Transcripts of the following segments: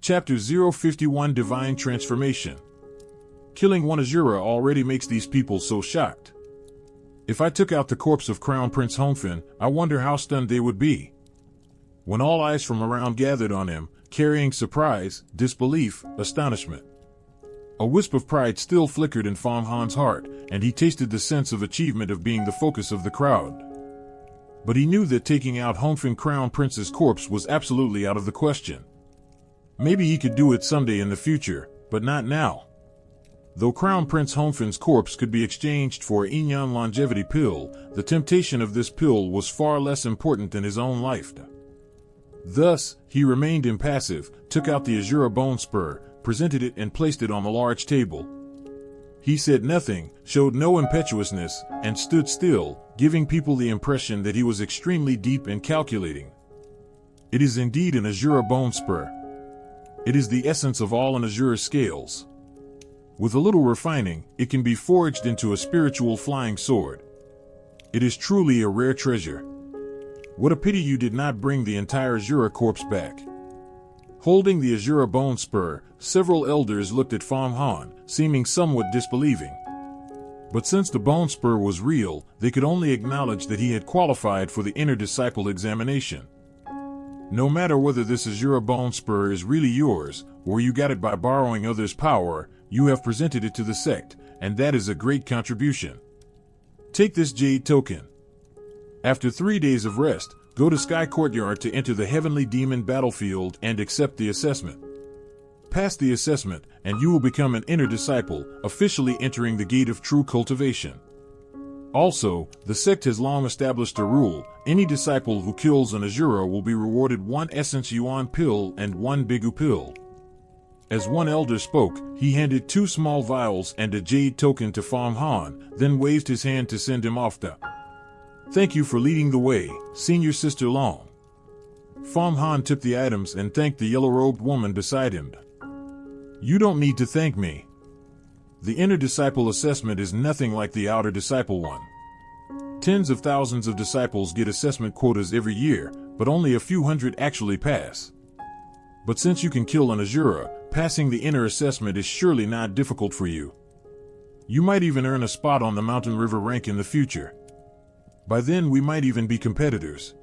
Chapter 051 Divine Transformation. Killing one Azura already makes these people so shocked. If I took out the corpse of Crown Prince Honfin, I wonder how stunned they would be. When all eyes from around gathered on him, carrying surprise, disbelief, astonishment. A wisp of pride still flickered in Fang Han's heart, and he tasted the sense of achievement of being the focus of the crowd. But he knew that taking out Honfin Crown Prince's corpse was absolutely out of the question. Maybe he could do it someday in the future, but not now. Though Crown Prince Honfin's corpse could be exchanged for a Inyan longevity pill, the temptation of this pill was far less important than his own life. Thus, he remained impassive, took out the Azura bone spur, presented it and placed it on the large table. He said nothing, showed no impetuousness, and stood still, giving people the impression that he was extremely deep and calculating. It is indeed an Azura bone spur. It is the essence of all an Azura scales. With a little refining, it can be forged into a spiritual flying sword. It is truly a rare treasure. What a pity you did not bring the entire Azura corpse back. Holding the Azura bone spur, several elders looked at Fang Han, seeming somewhat disbelieving. But since the bone spur was real, they could only acknowledge that he had qualified for the inner disciple examination. No matter whether this Azura bone spur is really yours, or you got it by borrowing others' power, you have presented it to the sect, and that is a great contribution. Take this jade token. After 3 days of rest, go to Sky Courtyard to enter the Heavenly Demon battlefield and accept the assessment. Pass the assessment, and you will become an inner disciple, officially entering the gate of true cultivation. Also, the sect has long established a rule: any disciple who kills an Azura will be rewarded 1 essence yuan pill and 1 bigu pill. As one elder spoke, he handed 2 small vials and a jade token to Fang Han, then waved his hand to send him off to. Thank you for leading the way, Senior Sister Long. Fang Han took the items and thanked the yellow-robed woman beside him. You don't need to thank me. The inner disciple assessment is nothing like the outer disciple one. Tens of thousands of disciples get assessment quotas every year, but only a few hundred actually pass. But since you can kill an Azura, passing the inner assessment is surely not difficult for you. You might even earn a spot on the Mountain River rank in the future. By then we might even be competitors.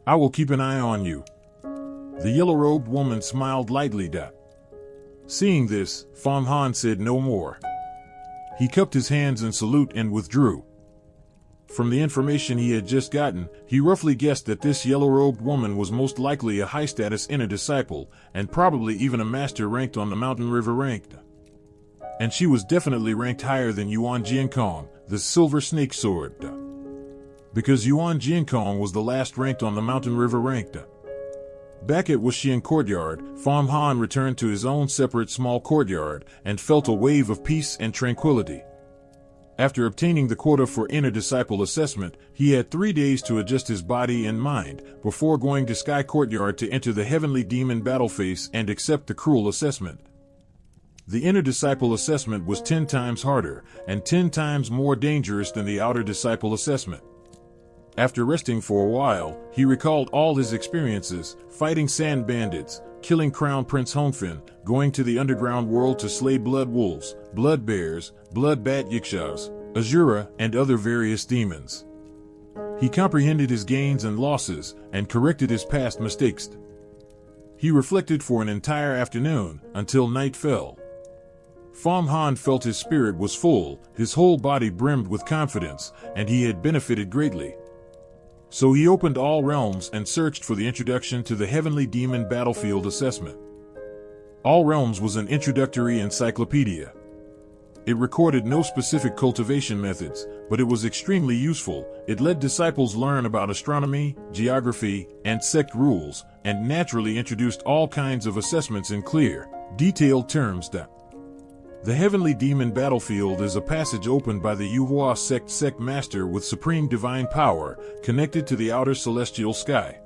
I will keep an eye on you. The yellow-robed woman smiled lightly. Seeing this, Fang Han said no more. He cupped his hands in salute and withdrew. From the information he had just gotten, he roughly guessed that this yellow-robed woman was most likely a high-status inner disciple, and probably even a master ranked on the Mountain River ranked. And she was definitely ranked higher than Yuan Jiankong, the Silver Snake Sword. Because Yuan Jiankong was the last ranked on the Mountain River ranked. Back at Wuxian Courtyard, Fang Han returned to his own separate small courtyard and felt a wave of peace and tranquility. After obtaining the quota for inner disciple assessment, he had 3 days to adjust his body and mind before going to Sky Courtyard to enter the Heavenly Demon battle phase and accept the cruel assessment. The inner disciple assessment was 10 times harder and 10 times more dangerous than the outer disciple assessment. After resting for a while, he recalled all his experiences, fighting sand bandits, killing Crown Prince Honfin, going to the underground world to slay blood wolves, blood bears, blood bat yikshaws, Azura, and other various demons. He comprehended his gains and losses, and corrected his past mistakes. He reflected for an entire afternoon, until night fell. Fang Han felt his spirit was full, his whole body brimmed with confidence, and he had benefited greatly. So he opened all realms and searched for the introduction to the Heavenly Demon Battlefield Assessment. All Realms was an introductory encyclopedia. It recorded no specific cultivation methods, but it was extremely useful. It let disciples learn about astronomy, geography, and sect rules, and naturally introduced all kinds of assessments in clear, detailed terms. The Heavenly Demon Battlefield is a passage opened by the Yuhua sect master with supreme divine power, connected to the outer celestial sky.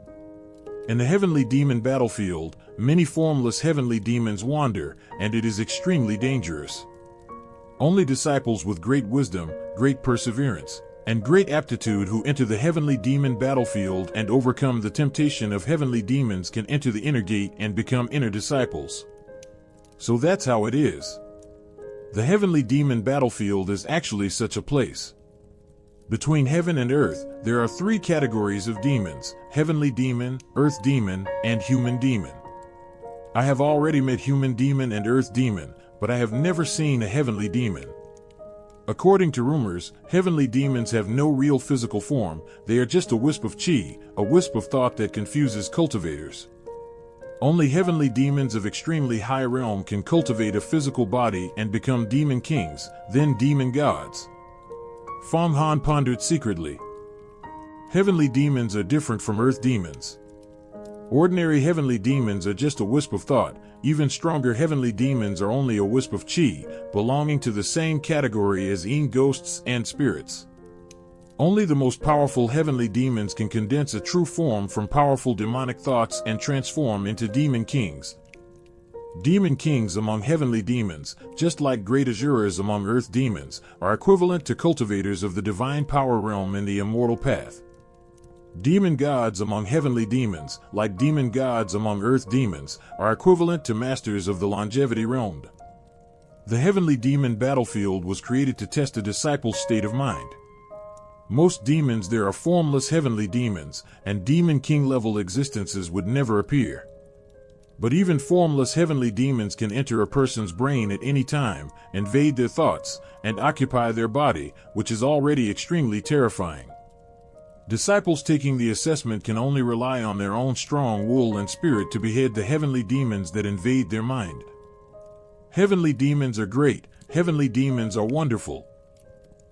In the Heavenly Demon Battlefield, many formless heavenly demons wander, and it is extremely dangerous. Only disciples with great wisdom, great perseverance, and great aptitude who enter the heavenly demon battlefield and overcome the temptation of heavenly demons can enter the inner gate and become inner disciples. So that's how it is. The heavenly demon battlefield is actually such a place. Between heaven and earth, there are 3 categories of demons: heavenly demon, earth demon, and human demon. I have already met human demon and earth demon, but I have never seen a heavenly demon. According to rumors, heavenly demons have no real physical form. They are just a wisp of chi, a wisp of thought that confuses cultivators. Only heavenly demons of extremely high realm can cultivate a physical body and become demon kings, then demon gods. Fang Han pondered secretly. Heavenly demons are different from earth demons. Ordinary heavenly demons are just a wisp of thought. Even stronger heavenly demons are only a wisp of chi, belonging to the same category as ghosts and spirits. Only the most powerful heavenly demons can condense a true form from powerful demonic thoughts and transform into demon kings. Demon kings among heavenly demons, just like great asuras among earth demons, are equivalent to cultivators of the divine power realm in the immortal path. Demon gods among heavenly demons, like demon gods among earth demons, are equivalent to masters of the longevity realm. The heavenly demon battlefield was created to test a disciple's state of mind. Most demons there are formless heavenly demons, and demon king level existences would never appear. But even formless heavenly demons can enter a person's brain at any time, invade their thoughts, and occupy their body, which is already extremely terrifying. Disciples taking the assessment can only rely on their own strong will and spirit to behead the heavenly demons that invade their mind. Heavenly demons are great, heavenly demons are wonderful.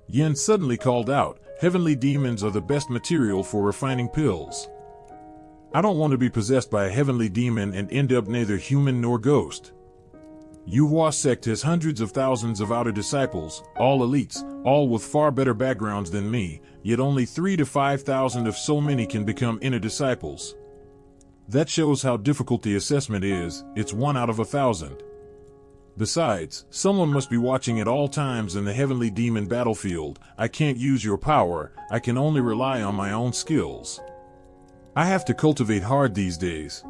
Yin suddenly called out, heavenly demons are the best material for refining pills. I don't want to be possessed by a heavenly demon and end up neither human nor ghost. Yuhua sect has hundreds of thousands of outer disciples, all elites, all with far better backgrounds than me, yet only 3,000 to 5,000 of so many can become inner disciples. That shows how difficult the assessment is. It's 1 out of 1,000. Besides, someone must be watching at all times in the heavenly demon battlefield. I can't use your power, I can only rely on my own skills. I have to cultivate hard these days.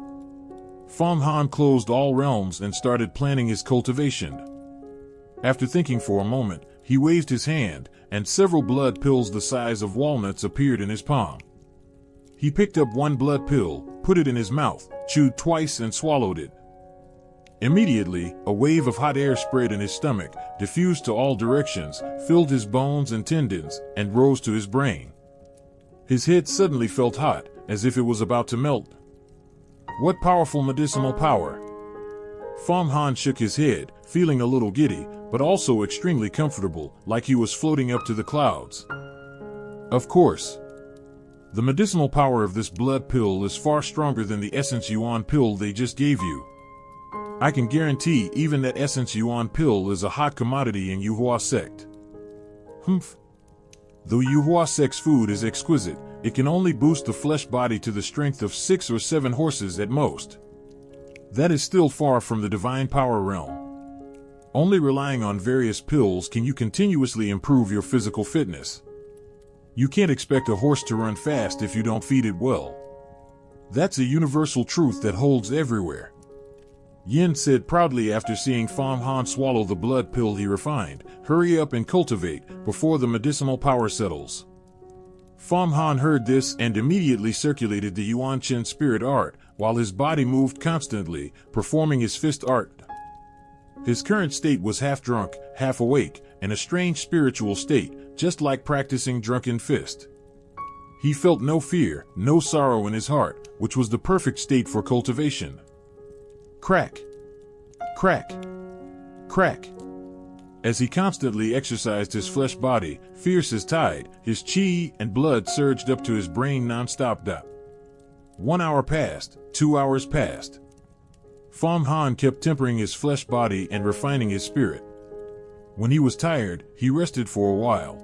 Fang Han closed all realms and started planning his cultivation. After thinking for a moment, he waved his hand, and several blood pills the size of walnuts appeared in his palm. He picked up one blood pill, put it in his mouth, chewed twice and swallowed it. Immediately, a wave of hot air spread in his stomach, diffused to all directions, filled his bones and tendons, and rose to his brain. His head suddenly felt hot, as if it was about to melt. What powerful medicinal power! Fang Han shook his head, feeling a little giddy, but also extremely comfortable, like he was floating up to the clouds. Of course. The medicinal power of this blood pill is far stronger than the essence yuan pill they just gave you. I can guarantee even that essence yuan pill is a hot commodity in Yuhua sect. Humph. Though Yuhua sect's food is exquisite, it can only boost the flesh body to the strength of 6 or 7 horses at most. That is still far from the divine power realm. Only relying on various pills can you continuously improve your physical fitness. You can't expect a horse to run fast if you don't feed it well. That's a universal truth that holds everywhere. Yin said proudly after seeing Fang Han swallow the blood pill he refined, "Hurry up and cultivate, before the medicinal power settles." Fang Han heard this and immediately circulated the Yuan Qin spirit art, while his body moved constantly, performing his fist art. His current state was half drunk, half awake, and a strange spiritual state, just like practicing drunken fist. He felt no fear, no sorrow in his heart, which was the perfect state for cultivation. Crack! Crack! Crack! As he constantly exercised his flesh body, fierce as tide, his chi and blood surged up to his brain non-stop. 1 hour passed, 2 hours passed. Fang Han kept tempering his flesh body and refining his spirit. When he was tired, he rested for a while.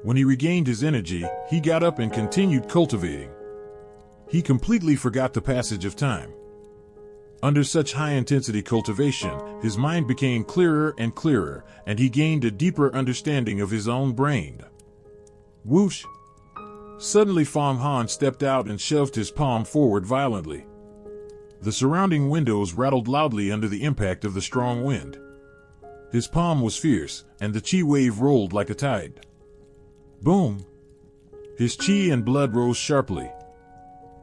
When he regained his energy, he got up and continued cultivating. He completely forgot the passage of time. Under such high-intensity cultivation, his mind became clearer and clearer, and he gained a deeper understanding of his own brain. Whoosh! Suddenly Fang Han stepped out and shoved his palm forward violently. The surrounding windows rattled loudly under the impact of the strong wind. His palm was fierce, and the chi wave rolled like a tide. Boom! His chi and blood rose sharply.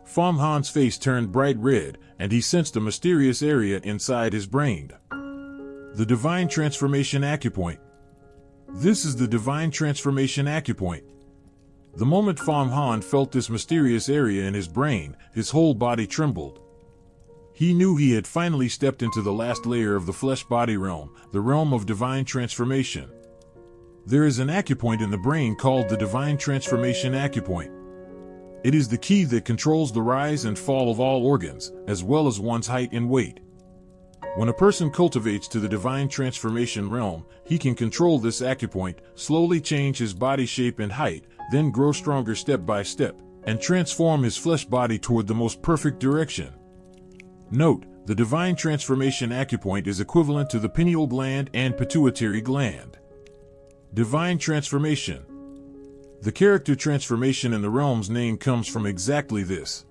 Fang Han's face turned bright red, and he sensed a mysterious area inside his brain. The Divine Transformation Acupoint. This is the Divine Transformation Acupoint. The moment Fang Han felt this mysterious area in his brain, his whole body trembled. He knew he had finally stepped into the last layer of the flesh-body realm, the realm of divine transformation. There is an acupoint in the brain called the Divine Transformation Acupoint. It is the key that controls the rise and fall of all organs, as well as one's height and weight. When a person cultivates to the Divine Transformation realm, he can control this acupoint, slowly change his body shape and height, then grow stronger step by step, and transform his flesh body toward the most perfect direction. Note, the Divine Transformation Acupoint is equivalent to the pineal gland and pituitary gland. Divine Transformation. The character transformation in the realm's name comes from exactly this.